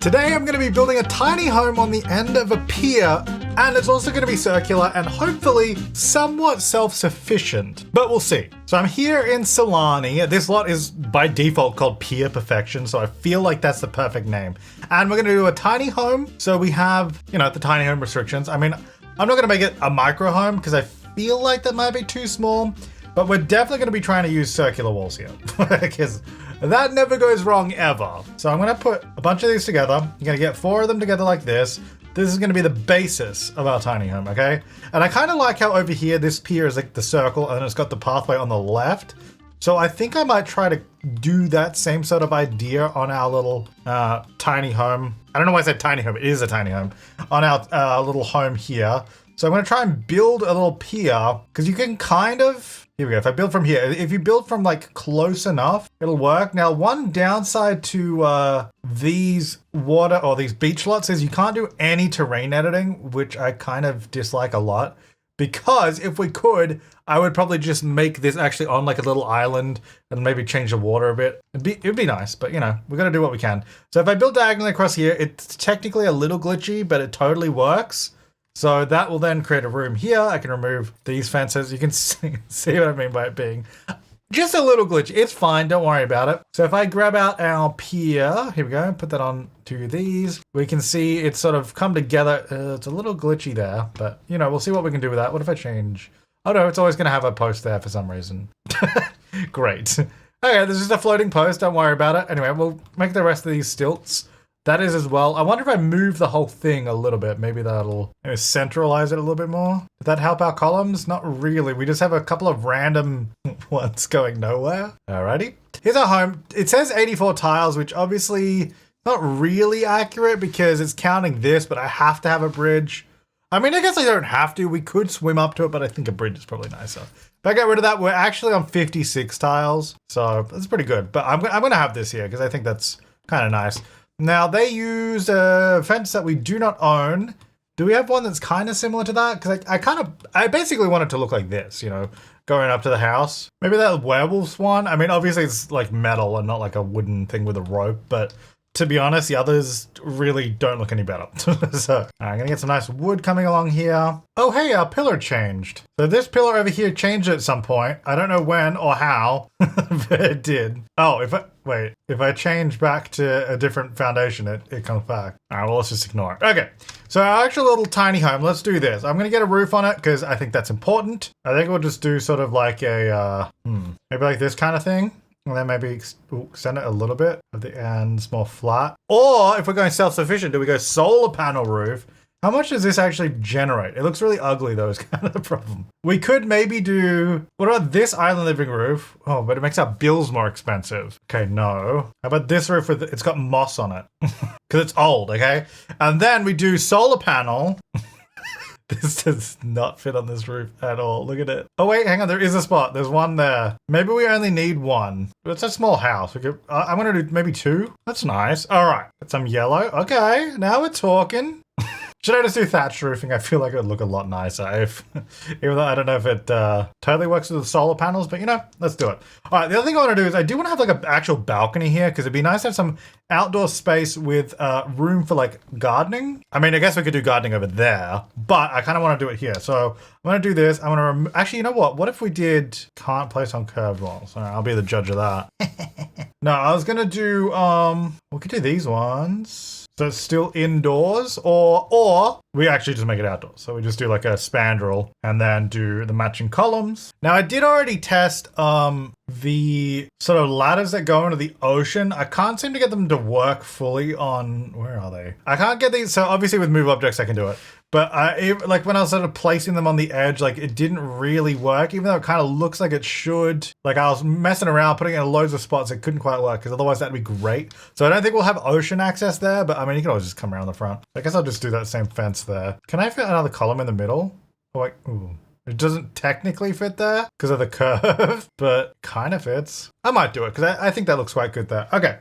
Today I'm going to be building a tiny home on the end of a pier, and it's also going to be circular and hopefully somewhat self-sufficient, but we'll see. So I'm here in Sulani. This lot is by default called Pier Perfection, so I feel like that's the perfect name. And we're going to do a tiny home, so we have, the tiny home restrictions. I mean, I'm not going to make it a micro home because I feel like that might be too small, but we're definitely going to be trying to use circular walls here because that never goes wrong ever. So I'm going to put a bunch of these together. You're going to get 4 of them together like this. This is going to be the basis of our tiny home, okay? And I kind of like how over here, this pier is like the circle and it's got the pathway on the left. So I think I might try to do that same sort of idea on our little tiny home. I don't know why I said tiny home. It is a tiny home. On our little home here. So I'm going to try and build a little pier because you can kind of... Here we go. If I build from here, if you build from like close enough, it'll work. Now, one downside to these water or these beach lots is you can't do any terrain editing, which I kind of dislike a lot. Because if we could, I would probably just make this actually on like a little island and maybe change the water a bit. It'd be nice, but we got to do what we can. So if I build diagonally across here, it's technically a little glitchy, but it totally works. So that will then create a room here. I can remove these fences. You can see what I mean by it being just a little glitchy. It's fine. Don't worry about it. So if I grab out our pier, here we go, put that on to these, we can see it's sort of come together. It's a little glitchy there, but we'll see what we can do with that. What if I change? Oh no, it's always going to have a post there for some reason. Great. Okay, this is a floating post. Don't worry about it. Anyway, we'll make the rest of these stilts. That is as well. I wonder if I move the whole thing a little bit. Maybe that'll centralize it a little bit more. Did that help our columns? Not really. We just have a couple of random ones going nowhere. Alrighty. Here's our home. It says 84 tiles, which obviously not really accurate because it's counting this, but I have to have a bridge. I mean, I guess I don't have to. We could swim up to it, but I think a bridge is probably nicer. If I get rid of that, we're actually on 56 tiles. So that's pretty good. But I'm going to have this here because I think that's kind of nice. Now, they use a fence that we do not own. Do we have one that's kind of similar to that? Because I basically want it to look like this, going up to the house. Maybe that werewolves one. I mean, obviously it's like metal and not like a wooden thing with a rope, but to be honest, the others really don't look any better. So I'm going to get some nice wood coming along here. Oh, hey, our pillar changed. So this pillar over here changed at some point. I don't know when or how, but it did. Oh, if I change back to a different foundation, it comes back. All right, well, let's just ignore it. Okay, so our actual little tiny home, let's do this. I'm going to get a roof on it because I think that's important. I think we'll just do sort of like a, maybe like this kind of thing. And then maybe extend it a little bit at the ends, more flat. Or if we're going self-sufficient, do we go solar panel roof? How much does this actually generate? It looks really ugly though, is kind of the problem. We could maybe do, what about this island living roof? Oh, but it makes our bills more expensive. Okay, no. How about this roof with, it's got moss on it? Because it's old, okay? And then we do solar panel. This does not fit on this roof at all. Look at it. Oh, wait, hang on. There is a spot. There's one there. Maybe we only need one. It's a small house. We could, I'm going to do maybe 2. That's nice. All right. Got some yellow. Okay. Now we're talking. Should I just do thatched roofing? I feel like it would look a lot nicer even though I don't know if it totally works with the solar panels, but let's do it. All right, the other thing I want to do is I do want to have like an actual balcony here because it'd be nice to have some outdoor space with room for like gardening. I mean, I guess we could do gardening over there, but I kind of want to do it here. So I'm going to do this. I'm going to, actually, you know what? What if we did can't place on curved walls? All right, I'll be the judge of that. No, I was going to do, we could do these ones. So it's still indoors, or we actually just make it outdoors. So we just do like a spandrel and then do the matching columns. Now I did already test the sort of ladders that go into the ocean. I can't seem to get them to work fully on, where are they? I can't get these, so obviously with move objects I can do it. But like when I was sort of placing them on the edge, like it didn't really work, even though it kind of looks like it should. Like I was messing around, putting it in loads of spots. It couldn't quite work because otherwise that'd be great. So I don't think we'll have ocean access there, but I mean, you can always just come around the front. I guess I'll just do that same fence there. Can I fit another column in the middle? Oh, wait, ooh. It doesn't technically fit there because of the curve, but kind of fits. I might do it because I think that looks quite good there. Okay.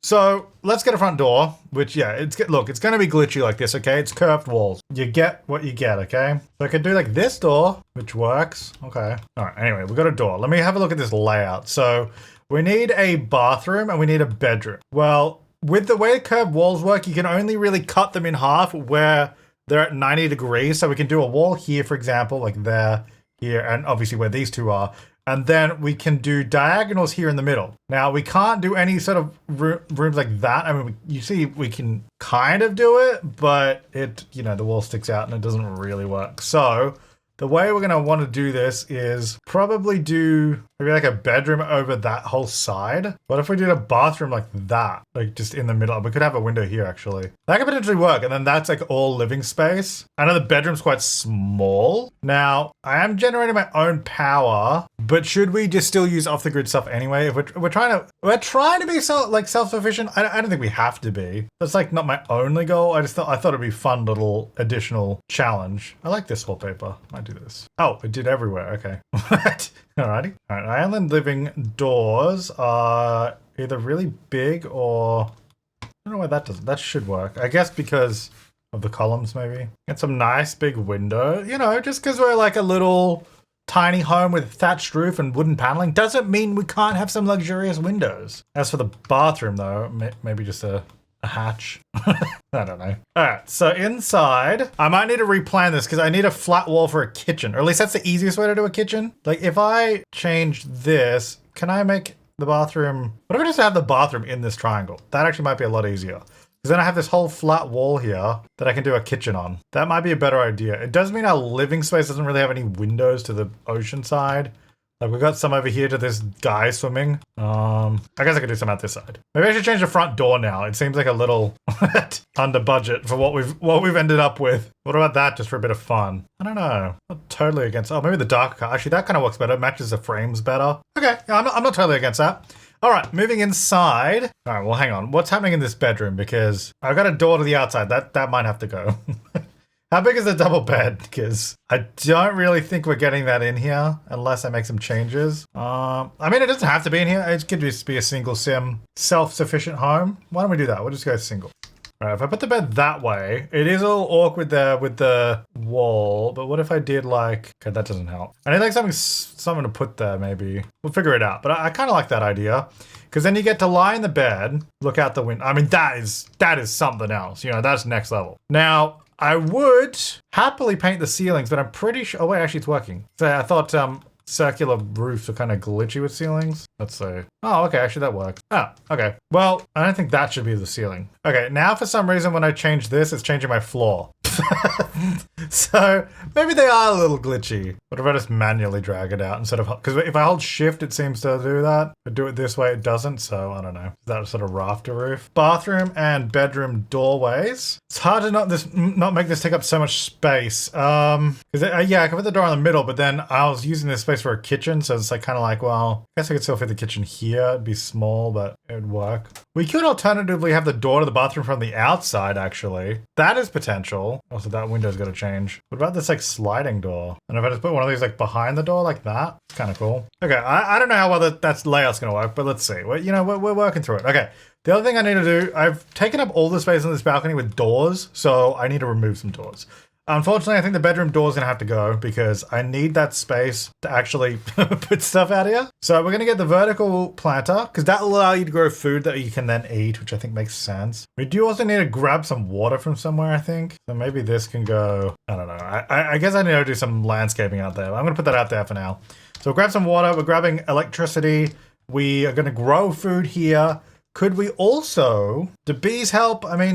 So let's get a front door, which, yeah, look, it's going to be glitchy like this, okay? It's curved walls. You get what you get, okay? So I could do like this door, which works. Okay. All right, anyway, we got a door. Let me have a look at this layout. So we need a bathroom and we need a bedroom. Well, with the way curved walls work, you can only really cut them in half where they're at 90 degrees. So we can do a wall here, for example, like there, here, and obviously where these two are. And then we can do diagonals here in the middle. Now, we can't do any sort of rooms like that. I mean, you see, we can kind of do it, but the wall sticks out and it doesn't really work. So the way we're going to want to do this is probably do maybe like a bedroom over that whole side. What if we did a bathroom like that, like just in the middle? We could have a window here, actually. That could potentially work. And then that's like all living space. I know the bedroom's quite small. Now, I am generating my own power, but should we just still use off-the-grid stuff anyway? If we're trying to be self-sufficient. I don't think we have to be. That's like not my only goal. I thought it'd be a fun little additional challenge. I like this wallpaper. Might do this. Oh, it did everywhere. Okay. Alrighty. All right. Island living doors are either really big or I don't know why that doesn't. That should work. I guess because of the columns, maybe. Get some nice big window. Just because we're like a little tiny home with thatched roof and wooden paneling doesn't mean we can't have some luxurious windows. As for the bathroom, though, maybe just a hatch. I don't know. All right, so inside, I might need to replan this because I need a flat wall for a kitchen, or at least that's the easiest way to do a kitchen. Like if I change this, can I make the bathroom? What if I just have the bathroom in this triangle? That actually might be a lot easier. Because then I have this whole flat wall here that I can do a kitchen on. That might be a better idea. It does mean our living space doesn't really have any windows to the ocean side. Like we've got some over here to this guy swimming. I guess I could do some out this side. Maybe I should change the front door now. It seems like a little under budget for what we've ended up with. What about that just for a bit of fun? I don't know. Not totally against. Oh, maybe the dark color. Actually, that kind of works better. It matches the frames better. Okay, yeah, I'm not totally against that. All right, moving inside. All right, well, hang on. What's happening in this bedroom? Because I've got a door to the outside. That might have to go. How big is the double bed? Because I don't really think we're getting that in here unless I make some changes. I mean, it doesn't have to be in here. It could just be a single sim self-sufficient home. Why don't we do that? We'll just go single. All right, if I put the bed that way, it is a little awkward there with the wall. But what if I did like, okay, that doesn't help. I need like something to put there maybe. We'll figure it out. But I kind of like that idea. Because then you get to lie in the bed, look out the window. I mean, that is something else. That's next level. Now, I would happily paint the ceilings, but I'm pretty sure. Oh, wait, actually, it's working. So I thought circular roofs are kind of glitchy with ceilings. Let's see. Oh, okay, actually, that works. Oh, okay. Well, I don't think that should be the ceiling. Okay, now for some reason, when I change this, it's changing my floor. So maybe they are a little glitchy. What if I just manually drag it out instead of, because if I hold shift, it seems to do that. If I do it this way, it doesn't. So I don't know. That sort of rafter roof. Bathroom and bedroom doorways. It's hard to not make this take up so much space. Because yeah, I can put the door in the middle, but then I was using this space for a kitchen. So it's like kind of like, well, I guess I could still fit the kitchen here. It'd be small, but it would work. We could alternatively have the door to the bathroom from the outside, actually. That is potential. Also, that window's got to change. What about this like sliding door? And if I just put one of these like behind the door like that, it's kind of cool. Okay, I don't know how well that's layout's going to work, but let's see. We're working through it. Okay. The other thing I need to do, I've taken up all the space on this balcony with doors, so I need to remove some doors. Unfortunately, I think the bedroom door is going to have to go because I need that space to actually put stuff out here. So we're going to get the vertical planter because that will allow you to grow food that you can then eat, which I think makes sense. We do also need to grab some water from somewhere, I think. So maybe this can go, I don't know. I guess I need to do some landscaping out there. I'm going to put that out there for now. So we'll grab some water. We're grabbing electricity. We are going to grow food here. Could we also, do bees help? They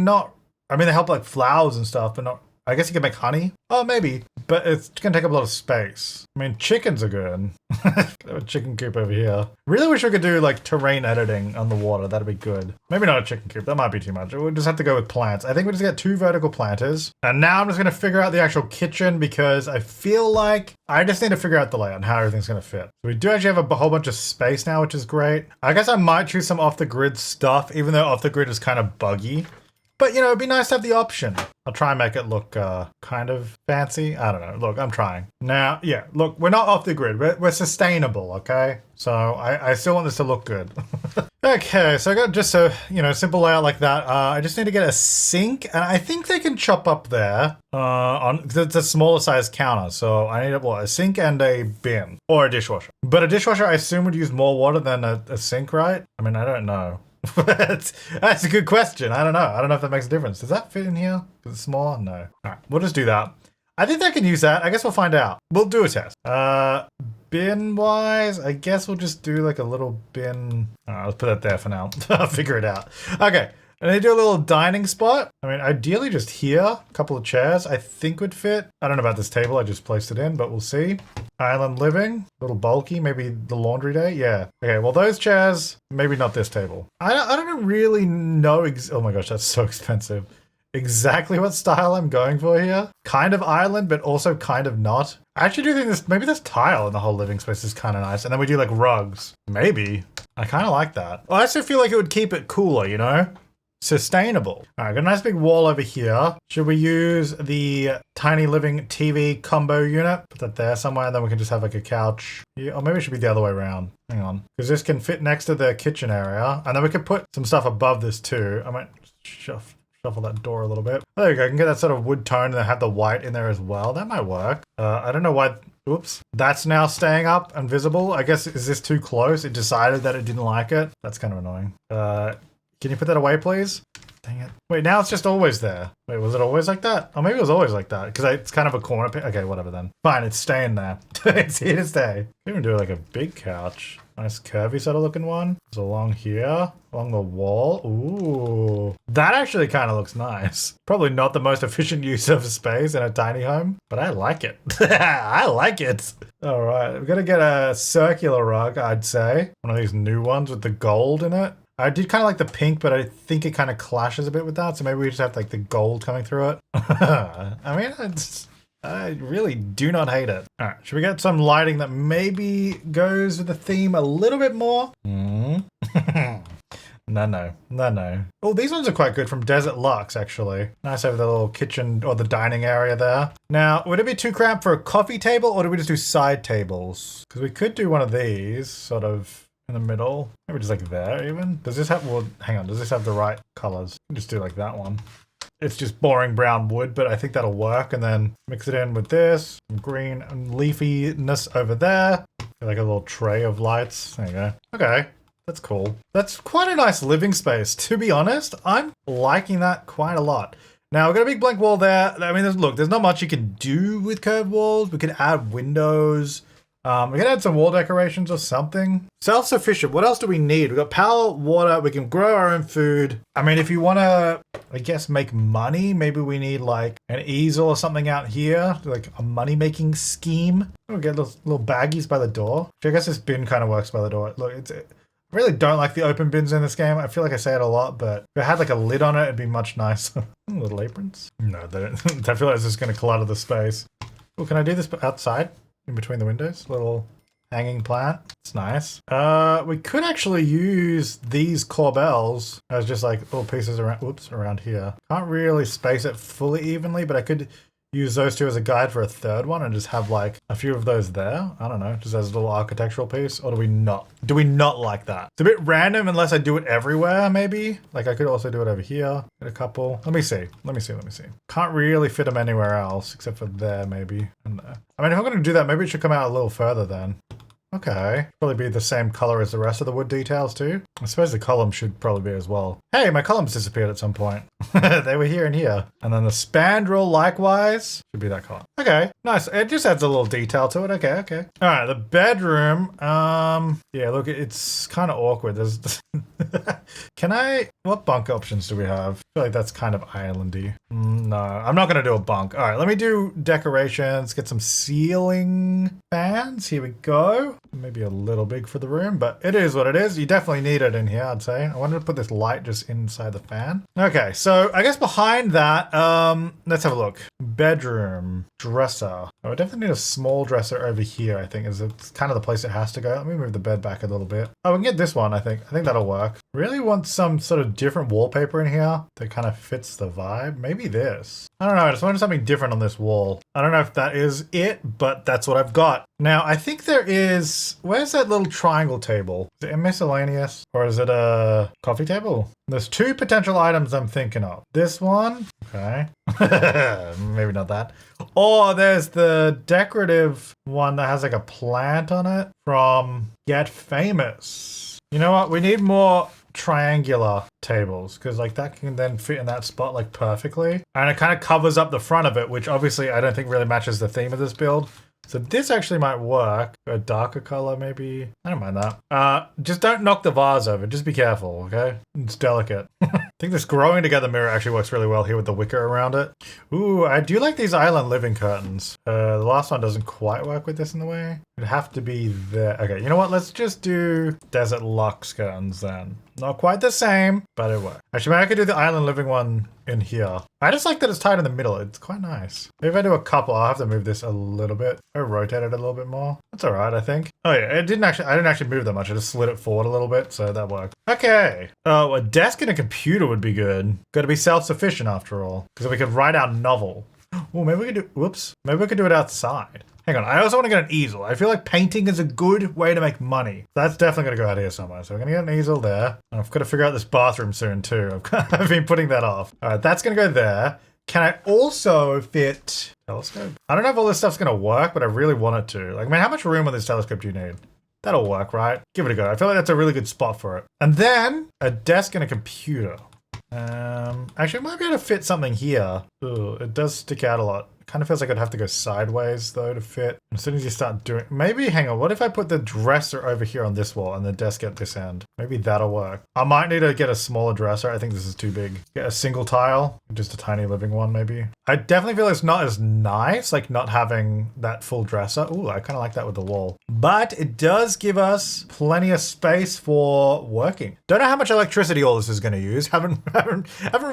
help like flowers and stuff, but not, I guess you can make honey. Oh, maybe, but it's going to take up a lot of space. Chickens are good. Have a chicken coop over here. Really wish we could do like terrain editing on the water. That'd be good. Maybe not a chicken coop. That might be too much. We'll just have to go with plants. I think we just get 2 vertical planters. And now I'm just going to figure out the actual kitchen because I feel like I just need to figure out the layout and how everything's going to fit. So we do actually have a whole bunch of space now, which is great. I guess I might choose some off the grid stuff, even though off the grid is kind of buggy. But, it'd be nice to have the option. I'll try and make it look kind of fancy. I don't know. Look, I'm trying. Now, yeah, look, we're not off the grid. We're sustainable, okay? So I still want this to look good. Okay, so I got just a, simple layout like that. I just need to get a sink, and I think they can chop up there cause it's a smaller size counter. So I need a sink and a bin or a dishwasher. But a dishwasher, I assume, would use more water than a sink, right? I don't know. That's a good question. I don't know. I don't know if that makes a difference. Does that fit in here? Is it smaller? No. All right, we'll just do that. I think they can use that. I guess we'll find out. We'll do a test. Bin wise, I guess we'll just do like a little bin. Let's put that there for now. I'll figure it out. Okay. And they do a little dining spot. I mean, ideally just here, a couple of chairs I think would fit. I don't know about this table. I just placed it in, but we'll see. Island living, a little bulky, maybe the laundry day. Yeah. Okay, well, those chairs, maybe not this table. I don't really know. Oh my gosh, that's so expensive. Exactly what style I'm going for here. Kind of island, but also kind of not. I actually do think maybe this tile in the whole living space is kind of nice. And then we do like rugs. Maybe. I kind of like that. I also feel like it would keep it cooler, you know? Sustainable. All right, got a nice big wall over here. Should we use the tiny living TV combo unit? Put that there somewhere, and then we can just have like a couch. Yeah, or maybe it should be the other way around. Hang on. Because this can fit next to the kitchen area. And then we could put some stuff above this too. I might shuffle that door a little bit. There you go. I can get that sort of wood tone and then have the white in there as well. That might work. I don't know why. Oops. That's now staying up and visible. I guess, is this too close? It decided that it didn't like it. That's kind of annoying. Can you put that away, please? Dang it. Wait, now it's just always there. Wait, was it always like that? Oh, maybe it was always like that, because it's kind of a corner. Okay, whatever then. Fine, it's staying there. It's here to stay. We even do like a big couch. Nice curvy sort of looking one. It's along here, along the wall. Ooh. That actually kind of looks nice. Probably not the most efficient use of space in a tiny home, but I like it. I like it. All right, we're going to get a circular rug, I'd say. One of these new ones with the gold in it. I did kind of like the pink, but I think it kind of clashes a bit with that. So maybe we just have like the gold coming through it. I mean, I really do not hate it. All right, should we get some lighting that maybe goes with the theme a little bit more? No. Oh, these ones are quite good from Desert Luxe, actually. Nice over the little kitchen or the dining area there. Now, would it be too cramped for a coffee table, or do we just do side tables? Because we could do one of these, sort of in the middle. Maybe just like there even. Does this have, well, hang on, does this have the right colors? Just do like that one. It's just boring brown wood, but I think that'll work. And then mix it in with this, some green and leafiness over there. Like a little tray of lights. There you go. Okay, that's cool. That's quite a nice living space. To be honest, I'm liking that quite a lot. Now, we've got a big blank wall there. I mean, there's not much you can do with curved walls. We could add windows. We can add some wall decorations or something. Self-sufficient. What else do we need? We've got power, water. We can grow our own food. I mean, if you want to, I guess, make money, maybe we need like an easel or something out here, like a money-making scheme. We'll get those little baggies by the door. I guess this bin kind of works by the door. Look, I really don't like the open bins in this game. I feel like I say it a lot, but if it had like a lid on it, it'd be much nicer. Little aprons. No, they don't. I feel like it's just going to clutter the space. Oh, can I do this outside? In between the windows, little hanging plant. It's nice. We could actually use these corbels as just like little pieces around here. Can't really space it fully evenly, but I could use those two as a guide for a third one and just have like a few of those there. I don't know, just as a little architectural piece. Or do we not? Do we not like that? It's a bit random unless I do it everywhere, maybe. Like I could also do it over here. Get a couple. Let me see. Can't really fit them anywhere else except for there, maybe. And there. I mean, if I'm going to do that, maybe it should come out a little further then. Okay. Probably be the same color as the rest of the wood details too. I suppose the column should probably be as well. Hey, my columns disappeared at some point. They were here and here. And then the spandrel likewise should be that color. Okay, nice. It just adds a little detail to it. Okay. All right, the bedroom. Yeah, look, it's kind of awkward. There's what bunk options do we have? I feel like that's kind of islandy. No, I'm not going to do a bunk. All right, let me do decorations, get some ceiling fans. Here we go. Maybe a little big for the room, but it is what it is. You definitely need it in here, I'd say. I wanted to put this light just inside the fan. Okay, so I guess behind that, let's have a look. Bedroom, dresser. I definitely need a small dresser over here, I think. It's kind of the place it has to go. Let me move the bed back a little bit. Oh, we can get this one, I think. I think that'll work. Really want some sort of different wallpaper in here that kind of fits the vibe. Maybe this. I don't know. I just wanted something different on this wall. I don't know if that is it, but that's what I've got. Now, I think there is... Where's that little triangle table? Is it a miscellaneous? Or is it a coffee table? There's two potential items I'm thinking of. This one. Okay. Maybe not that. Or there's the decorative one that has like a plant on it from Get Famous. You know what? We need more triangular tables because like that can then fit in that spot like perfectly. And it kind of covers up the front of it, which obviously I don't think really matches the theme of this build. So this actually might work. A darker color, maybe. I don't mind that. Just don't knock the vase over. Just be careful, okay? It's delicate. I think this growing together mirror actually works really well here with the wicker around it. Ooh, I do like these island living curtains. The last one doesn't quite work with this in the way. It'd have to be there. Okay, you know what? Let's just do desert lux curtains then. Not quite the same, but it works. Actually, maybe I could do the island living one in here. I just like that it's tied in the middle. It's quite nice. Maybe if I do a couple, I'll have to move this a little bit. Or rotate it a little bit more. That's all right, I think. Oh yeah, I didn't actually move that much. I just slid it forward a little bit, so that worked. Okay. Oh, a desk and a computer would be good. Got to be self-sufficient after all, because we could write our novel. Oh, maybe we could do. Whoops. Maybe we could do it outside. Hang on, I also want to get an easel. I feel like painting is a good way to make money. That's definitely going to go out here somewhere. So we're going to get an easel there. And I've got to figure out this bathroom soon too. I've been putting that off. All right, that's going to go there. Can I also fit telescope? I don't know if all this stuff's going to work, but I really want it to. Like, man, how much room on this telescope do you need? That'll work, right? Give it a go. I feel like that's a really good spot for it. And then a desk and a computer. Actually, I might be able to fit something here. Ooh, it does stick out a lot. Kind of feels like I'd have to go sideways though to fit. As soon as you start doing, maybe hang on. What if I put the dresser over here on this wall and the desk at this end? Maybe that'll work. I might need to get a smaller dresser. I think this is too big. Get a single tile, just a tiny living one maybe. I definitely feel it's not as nice, like not having that full dresser. Ooh, I kind of like that with the wall. But it does give us plenty of space for working. Don't know how much electricity all this is going to use. Haven't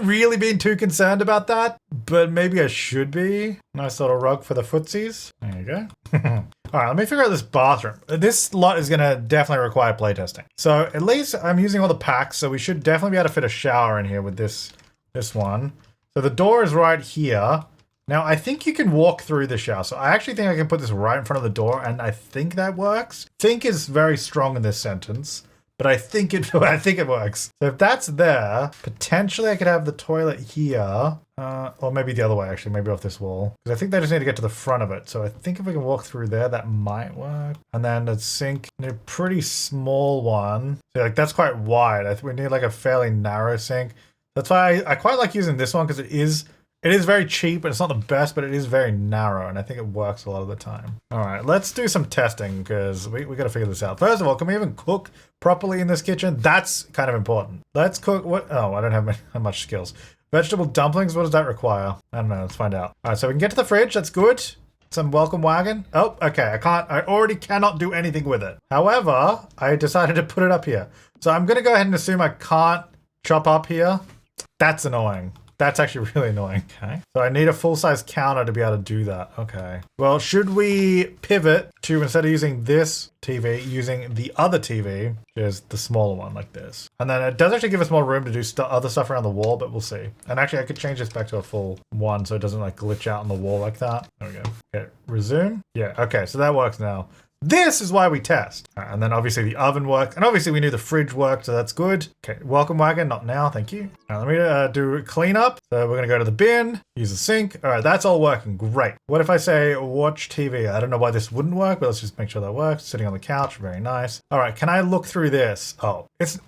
really been too concerned about that, but maybe I should be. Nice little rug for the footsies. There you go. All right, let me figure out this bathroom. This lot is going to definitely require playtesting. So at least I'm using all the packs, so we should definitely be able to fit a shower in here with this one. So the door is right here. Now, I think you can walk through the shower. So I actually think I can put this right in front of the door, and I think that works. Think is very strong in this sentence, but I think it works. So if that's there, potentially I could have the toilet here. Or maybe the other way, actually. Maybe off this wall. Because I think they just need to get to the front of it. So I think if we can walk through there, that might work. And then the sink, a pretty small one. So like that's quite wide. We need like a fairly narrow sink. That's why I quite like using this one, because it is very cheap and it's not the best, but it is very narrow, and I think it works a lot of the time. All right, let's do some testing because we got to figure this out. First of all, can we even cook properly in this kitchen? That's kind of important. Let's cook what? Oh, I don't have much skills. Vegetable dumplings, what does that require? I don't know, let's find out. All right, so we can get to the fridge, that's good. Some welcome wagon. Oh, okay, I already cannot do anything with it. However, I decided to put it up here. So I'm gonna go ahead and assume I can't chop up here. That's annoying. That's actually really annoying. Okay. So I need a full-size counter to be able to do that. Okay. Well, should we pivot to, instead of using this TV, using the other TV, which is the smaller one like this. And then it does actually give us more room to do other stuff around the wall, but we'll see. And actually I could change this back to a full one so it doesn't like glitch out on the wall like that. There we go. Okay, resume. Yeah, okay, so that works now. This is why we test. And then obviously the oven worked. And obviously we knew the fridge worked, so that's good. Okay, welcome wagon, not now, thank you. Now let me do cleanup. So we're gonna go to the bin, use the sink. All right, that's all working, great. What if I say watch TV? I don't know why this wouldn't work, but let's just make sure that works. Sitting on the couch, very nice. All right, can I look through this? Oh, it's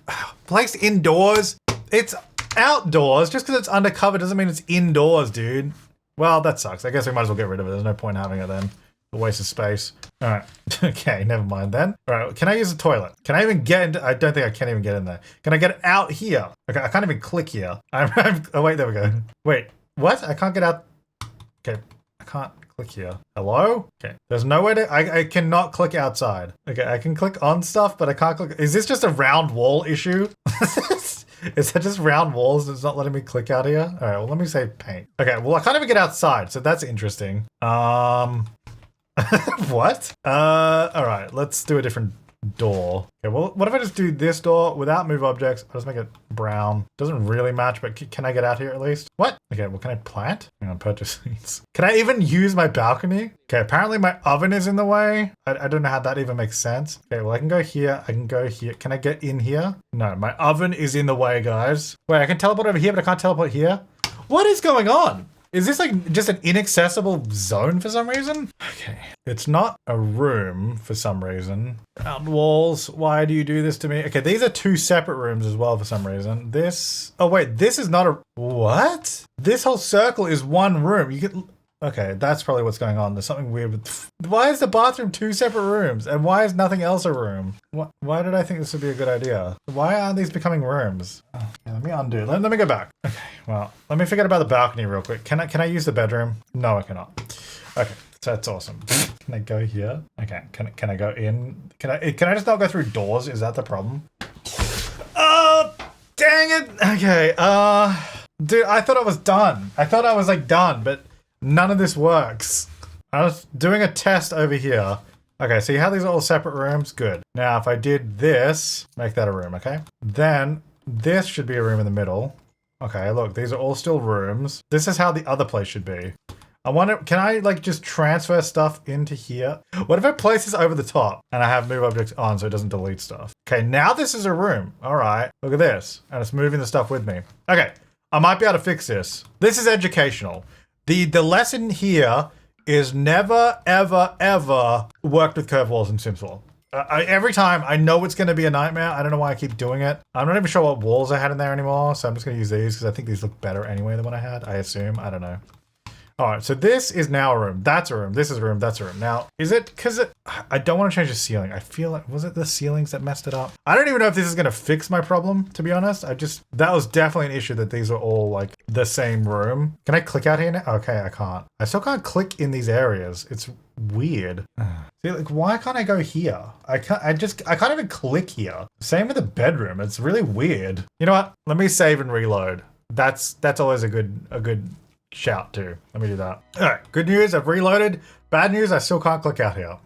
placed indoors. It's outdoors. Just because it's undercover doesn't mean it's indoors, dude. Well, that sucks. I guess we might as well get rid of it. There's no point having it then. A waste of space. All right. Okay, never mind then. All right, can I use the toilet? Can I even get into, I don't think I can even get in there. Can I get out here? Okay, I can't even click here. Oh wait, there we go. Wait, what? I can't get out. Okay, I can't click here. Hello? Okay, there's no way to, I cannot click outside. Okay, I can click on stuff, but I can't click. Is this just a round wall issue? Is that just round walls that's not letting me click out here? All right, well, let me say paint. Okay, well, I can't even get outside, so that's interesting. What? All right, let's do a different door. Okay, well, what if I just do this door without move objects? I'll just make it brown. Doesn't really match, but can I get out here at least? What? Okay, well, can I plant? Hang on, purchase seeds. Can I even use my balcony? Okay, apparently my oven is in the way. I don't know how that even makes sense. Okay, well, I can go here. I can go here. Can I get in here? No, my oven is in the way, guys. Wait, I can teleport over here, but I can't teleport here? What is going on? Is this like just an inaccessible zone for some reason? Okay. It's not a room for some reason. Round walls. Why do you do this to me? Okay, these are two separate rooms as well for some reason. This... Oh, wait. This is not a... What? This whole circle is one room. You get... Okay, that's probably what's going on. There's something weird with... Why is the bathroom two separate rooms? And why is nothing else a room? Why did I think this would be a good idea? Why aren't these becoming rooms? Okay, let me undo. Let me go back. Okay, well, let me forget about the balcony real quick. Can I use the bedroom? No, I cannot. Okay, so that's awesome. Can I go here? Okay, can I go in? Can I just not go through doors? Is that the problem? Dang it! Okay, dude, I thought I was done. I thought I was like done, but none of this works. I was doing a test over here. Okay, so you have these all separate rooms. Good. Now, if I did this, make that a room, okay? Then this should be a room in the middle. Okay, look, these are all still rooms. This is how the other place should be. I wonder, can I like just transfer stuff into here? What if I place this over the top and I have move objects on so it doesn't delete stuff? Okay, now this is a room. All right, look at this. And it's moving the stuff with me. Okay, I might be able to fix this. This is educational. The lesson here is never, ever, ever worked with curved walls in Sims 4. Every time I know it's going to be a nightmare. I don't know why I keep doing it. I'm not even sure what walls I had in there anymore. So I'm just going to use these because I think these look better anyway than what I had. I assume. I don't know. All right, so this is now a room. That's a room. This is a room. That's a room. Now, is it because I don't want to change the ceiling. I feel like, was it the ceilings that messed it up? I don't even know if this is going to fix my problem, to be honest. That was definitely an issue that these are all like the same room. Can I click out here now? Okay, I can't. I still can't click in these areas. It's weird. See, like, why can't I go here? I can't even click here. Same with the bedroom. It's really weird. You know what? Let me save and reload. That's always a good shout too. Let me do that. All right, good news, I've reloaded. Bad news, I still can't click out here.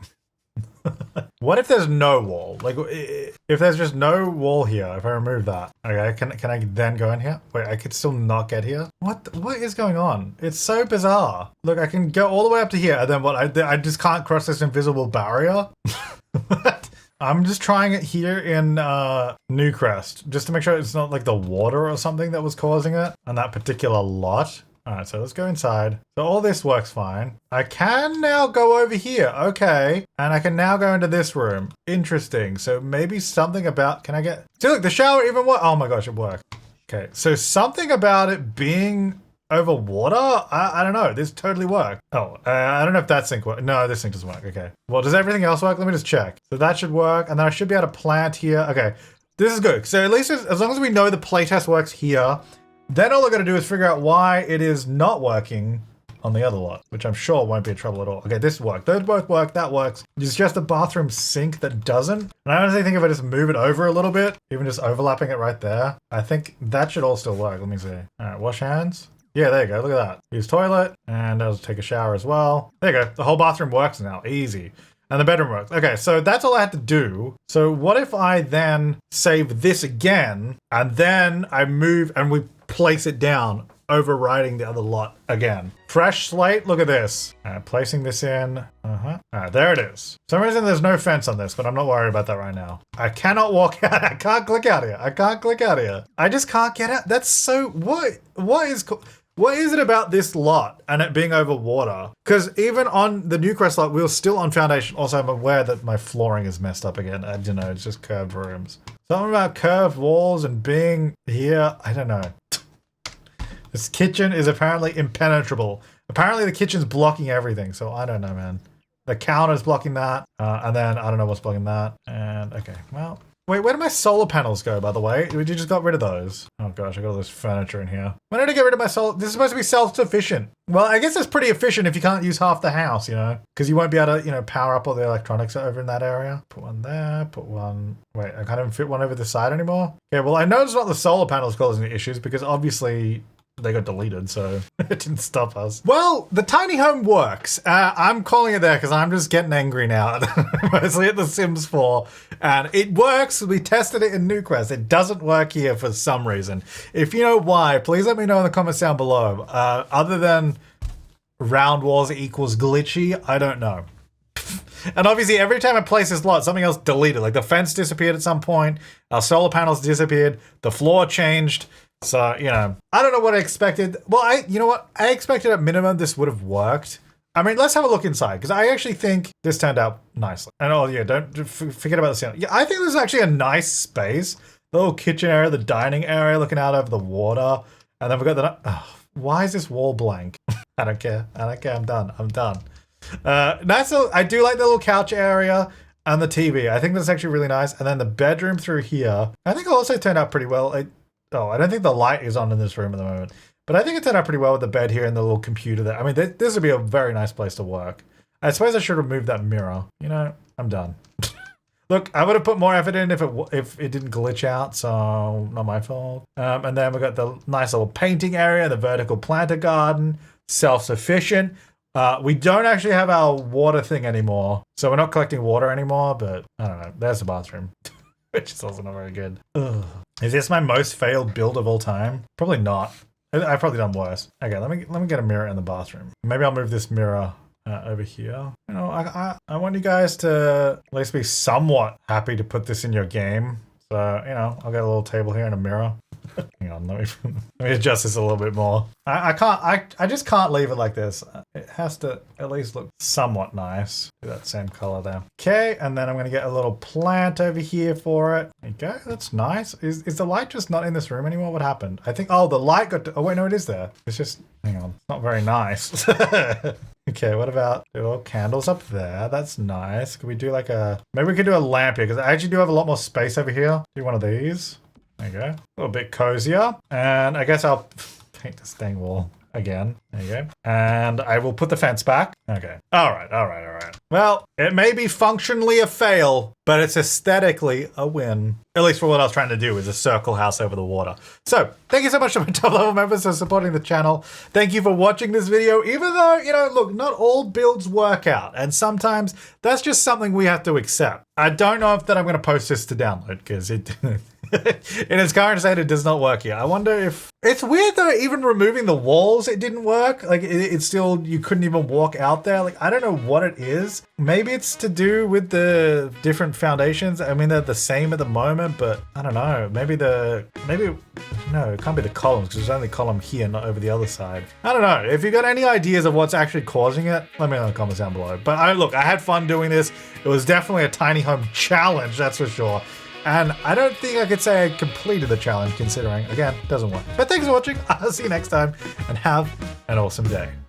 What if there's no wall? Like, if there's just no wall here, if I remove that, okay, can I then go in here? Wait, I could still not get here? What is going on? It's so bizarre. Look, I can go all the way up to here, and then what? I just can't cross this invisible barrier? What? I'm just trying it here in Newcrest, just to make sure it's not like the water or something that was causing it on that particular lot. All right, so let's go inside. So all this works fine. I can now go over here. Okay. And I can now go into this room. Interesting. So maybe something about, can I get, see, look, the shower even worked. Oh my gosh, it worked. Okay. So something about it being over water. I don't know. This totally worked. Oh, I don't know if that sink works. No, this sink doesn't work. Okay. Well, does everything else work? Let me just check. So that should work. And then I should be able to plant here. Okay. This is good. So at least as long as we know the playtest works here, then all I gotta do is figure out why it is not working on the other lot, which I'm sure won't be a trouble at all. Okay, this worked. Those both work. That works. It's just the bathroom sink that doesn't. And I honestly think if I just move it over a little bit, even just overlapping it right there, I think that should all still work. Let me see. All right, wash hands. Yeah, there you go. Look at that. Use toilet, and I'll take a shower as well. There you go. The whole bathroom works now. Easy. And the bedroom works. Okay, so that's all I had to do. So what if I then save this again, and then I move and we place it down, overriding the other lot again. Fresh slate, look at this. Placing this in. All right, there it is. For some reason there's no fence on this, but I'm not worried about that right now. I cannot walk out. I can't click out here. I can't click out here. I just can't get out. That's so, what is it about this lot and it being over water? Because even on the Newcrest lot, we were still on foundation. Also, I'm aware that my flooring is messed up again. I don't know, it's just curved rooms. Something about curved walls and being here, I don't know. This kitchen is apparently impenetrable. Apparently the kitchen's blocking everything, so I don't know, man. The counter's blocking that, and then I don't know what's blocking that. And okay, well, wait, where did my solar panels go, by the way? You just got rid of those. Oh gosh, I got all this furniture in here. When did I get rid of my solar? This is supposed to be self-sufficient. Well, I guess it's pretty efficient if you can't use half the house, you know? Because you won't be able to, power up all the electronics over in that area. Put one there, put one... Wait, I can't even fit one over the side anymore? Okay, well, I know it's not the solar panels causing the issues because obviously they got deleted, so it didn't stop us. Well, the tiny home works. I'm calling it there because I'm just getting angry now, mostly at The Sims 4. And it works. We tested it in Newcrest. It doesn't work here for some reason. If you know why, please let me know in the comments down below. Other than round walls equals glitchy, I don't know. And obviously every time I place this lot, something else deleted. Like the fence disappeared at some point, our solar panels disappeared, the floor changed, So, you know, I don't know what I expected. Well, you know what? I expected at minimum this would have worked. I mean, let's have a look inside because I actually think this turned out nicely. And oh yeah, don't forget about the ceiling. Yeah, I think this is actually a nice space. The little kitchen area, the dining area, looking out over the water, and then we've got the. Oh, why is this wall blank? I don't care. I'm done. Nice little. I do like the little couch area and the TV. I think that's actually really nice. And then the bedroom through here, I think also turned out pretty well. I don't think the light is on in this room at the moment. But I think it turned out pretty well with the bed here and the little computer there. I mean, this would be a very nice place to work. I suppose I should remove that mirror. You know, I'm done. Look, I would have put more effort in if it didn't glitch out, so not my fault. And then we got the nice little painting area, the vertical planter garden, self-sufficient. We don't actually have our water thing anymore, so we're not collecting water anymore, but I don't know. There's the bathroom, which is also not very good. Ugh. Is this my most failed build of all time? Probably not. I've probably done worse. Okay, let me get a mirror in the bathroom. Maybe I'll move this mirror over here. You know, I want you guys to at least be somewhat happy to put this in your game. So, you know, I'll get a little table here and a mirror. Hang on, let me adjust this a little bit more. I just can't leave it like this. It has to at least look somewhat nice. Do that same color there. Okay, and then I'm gonna get a little plant over here for it. There you go, that's nice. Is the light just not in this room anymore? What happened? I think, oh, the light got oh wait, no, it is there. It's just, hang on, it's not very nice. Okay, what about little candles up there? That's nice. Could we do like maybe we could do a lamp here because I actually do have a lot more space over here. Do one of these. There you go. A little bit cozier. And I guess I'll paint the stained wall again. There you go. And I will put the fence back. Okay. All right. Well, it may be functionally a fail, but it's aesthetically a win. At least for what I was trying to do is a circle house over the water. So thank you so much to my top level members for supporting the channel. Thank you for watching this video, even though, you know, look, not all builds work out. And sometimes that's just something we have to accept. I don't know if that I'm going to post this to download because it in its current state, it does not work here. I wonder if it's weird though, even removing the walls, it didn't work. Like it's still, you couldn't even walk out there. Like, I don't know what it is. Maybe it's to do with the different foundations. I mean, they're the same at the moment, but I don't know. Maybe no, it can't be the columns because there's only column here, not over the other side. I don't know. If you got any ideas of what's actually causing it, let me know in the comments down below. But I had fun doing this. It was definitely a tiny home challenge, that's for sure. And I don't think I could say I completed the challenge considering, again, it doesn't work. But thanks for watching. I'll see you next time and have an awesome day.